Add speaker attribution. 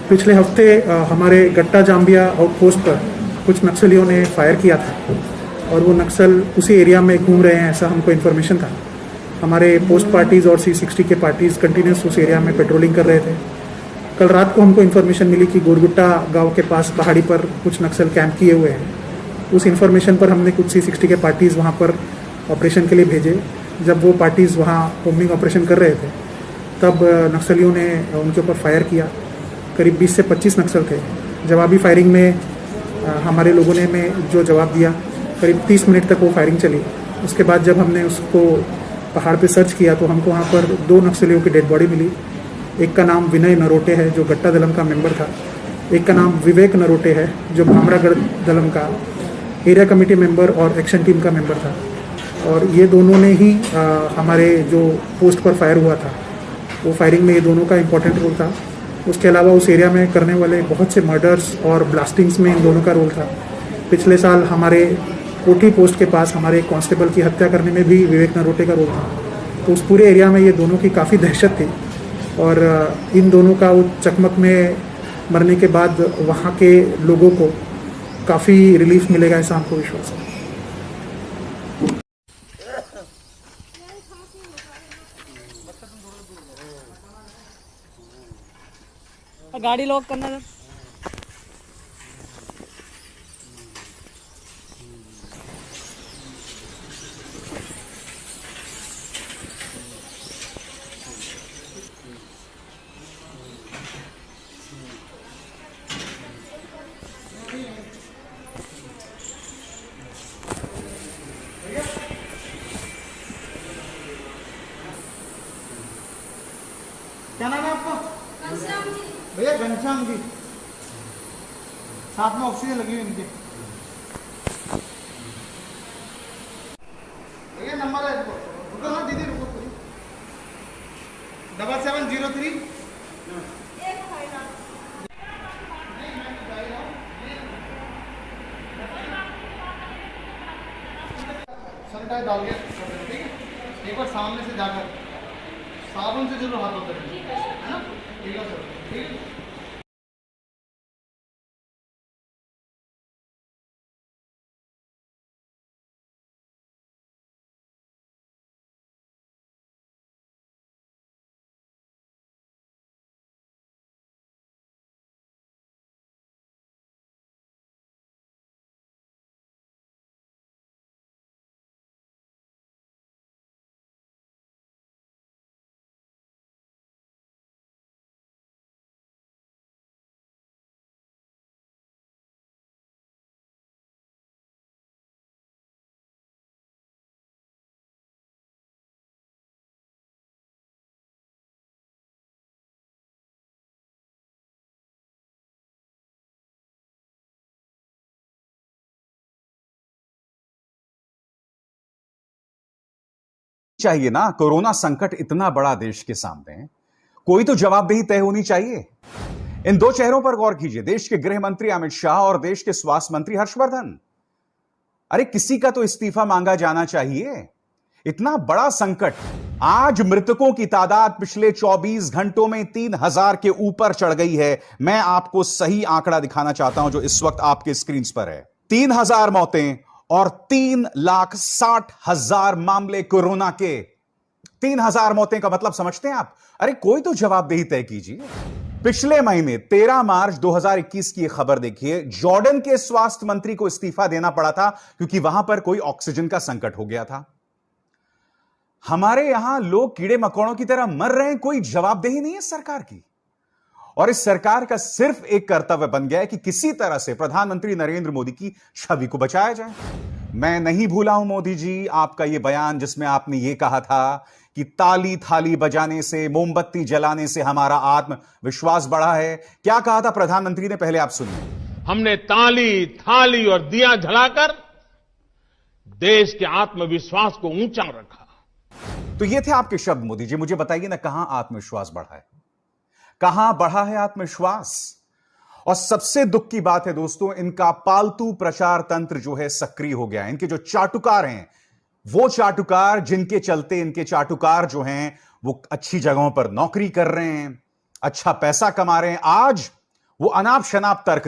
Speaker 1: पिछले हफ्ते हमारे गट्टा जाम्बिया आउटपोस्ट पर कुछ नक्सलियों ने फायर किया था और वो नक्सल उसी एरिया में घूम रहे हैं, ऐसा हमको इन्फॉर्मेशन था। हमारे पोस्ट पार्टीज़ और C60 के पार्टीज़ कंटिन्यूस उस एरिया में पेट्रोलिंग कर रहे थे। कल रात को हमको इन्फॉर्मेशन मिली कि गोरगुट्टा गांव के पास पहाड़ी पर कुछ नक्सल कैंप किए हुए हैं। उस इन्फॉर्मेशन पर हमने कुछ C60 के पार्टीज़ वहाँ पर ऑपरेशन के लिए भेजे। जब वो पार्टीज़ वहाँ होमिंग ऑपरेशन कर रहे थे तब नक्सलियों ने उनके ऊपर फायर किया। करीब 20 से 25 नक्सल थे। जवाबी फायरिंग में हमारे लोगों ने जो जवाब दिया, करीब 30 मिनट तक वो फायरिंग चली। उसके बाद जब हमने उसको पहाड़ पे सर्च किया तो हमको वहाँ पर 2 नक्सलियों की डेड बॉडी मिली। एक का नाम विनय नरोटे है जो गट्टा दलम का मेंबर था। एक का नाम विवेक नरोटे है जो भामरागढ़ दलम का एरिया कमेटी मेंबर और एक्शन टीम का मेंबर था। और ये दोनों ने ही हमारे जो पोस्ट पर फायर हुआ था वो फायरिंग में ये दोनों का इम्पोर्टेंट रोल था। उसके अलावा उस एरिया में करने वाले बहुत से मर्डर्स और ब्लास्टिंग्स में इन दोनों का रोल था। पिछले साल हमारे कोठी पोस्ट के पास हमारे कांस्टेबल की हत्या करने में भी विवेक नरोटे का रोल था। तो उस पूरे एरिया में ये दोनों की काफ़ी दहशत थी और इन दोनों का वो चकमक में मरने के बाद वहाँ के लोगों को काफ़ी रिलीफ मिलेगा, ऐसा हमको विश्वास है।
Speaker 2: गाड़ी लॉक करना सर।
Speaker 3: क्या नाम है आपका?
Speaker 4: घनश्याम जी।
Speaker 3: भैया घनश्याम जी, साथ में ऑक्सीजन लगी हुई इनके। भैया नंबर है इनको, रुको ना दीदी, रुको थोड़ी। 7703 सैनिटाइज डाल के, ठीक है। एक बार सामने से जाकर साबुन से जरूर हाथ धोते रहिए, है ना? ठीक है सर, ठीक है।
Speaker 5: चाहिए ना, कोरोना संकट इतना बड़ा देश के सामने, कोई तो जवाबदेही तय होनी चाहिए। इन दो चेहरों पर गौर कीजिए, देश के गृह मंत्री अमित शाह और देश के स्वास्थ्य मंत्री हर्षवर्धन। अरे किसी का तो इस्तीफा मांगा जाना चाहिए। इतना बड़ा संकट, आज मृतकों की तादाद पिछले 24 घंटों में 3000 के ऊपर चढ़ गई है। मैं आपको सही आंकड़ा दिखाना चाहता हूं जो इस वक्त आपके स्क्रीन पर है। 3000 मौतें और 3,60,000 मामले कोरोना के। 3000 मौतें का मतलब समझते हैं आप? अरे कोई तो जवाबदेही तय कीजिए। पिछले महीने 13 मार्च 2021 की खबर देखिए, जॉर्डन के स्वास्थ्य मंत्री को इस्तीफा देना पड़ा था क्योंकि वहां पर कोई ऑक्सीजन का संकट हो गया था। हमारे यहां लोग कीड़े मकोड़ों की तरह मर रहे हैं, कोई जवाबदेही नहीं है सरकार की। और इस सरकार का सिर्फ एक कर्तव्य बन गया है कि किसी तरह से प्रधानमंत्री नरेंद्र मोदी की छवि को बचाया जाए। मैं नहीं भूला हूं मोदी जी आपका यह बयान जिसमें आपने यह कहा था कि ताली थाली बजाने से, मोमबत्ती जलाने से हमारा आत्मविश्वास बढ़ा है। क्या कहा था प्रधानमंत्री ने, पहले आप सुनिए।
Speaker 6: हमने ताली थाली और दिया जलाकर देश के आत्मविश्वास को ऊंचा रखा।
Speaker 5: तो ये थे आपके शब्द मोदी जी। मुझे बताइए ना, कहां आत्मविश्वास बढ़ा है, कहां बढ़ा है आत्मविश्वास? और सबसे दुख की बात है दोस्तों, इनका पालतू प्रचार तंत्र जो है सक्रिय हो गया है। इनके जो चाटुकार हैं, वो चाटुकार जिनके चलते इनके चाटुकार जो हैं वो अच्छी जगहों पर नौकरी कर रहे हैं, अच्छा पैसा कमा रहे हैं, आज वो अनाप शनाप तर्क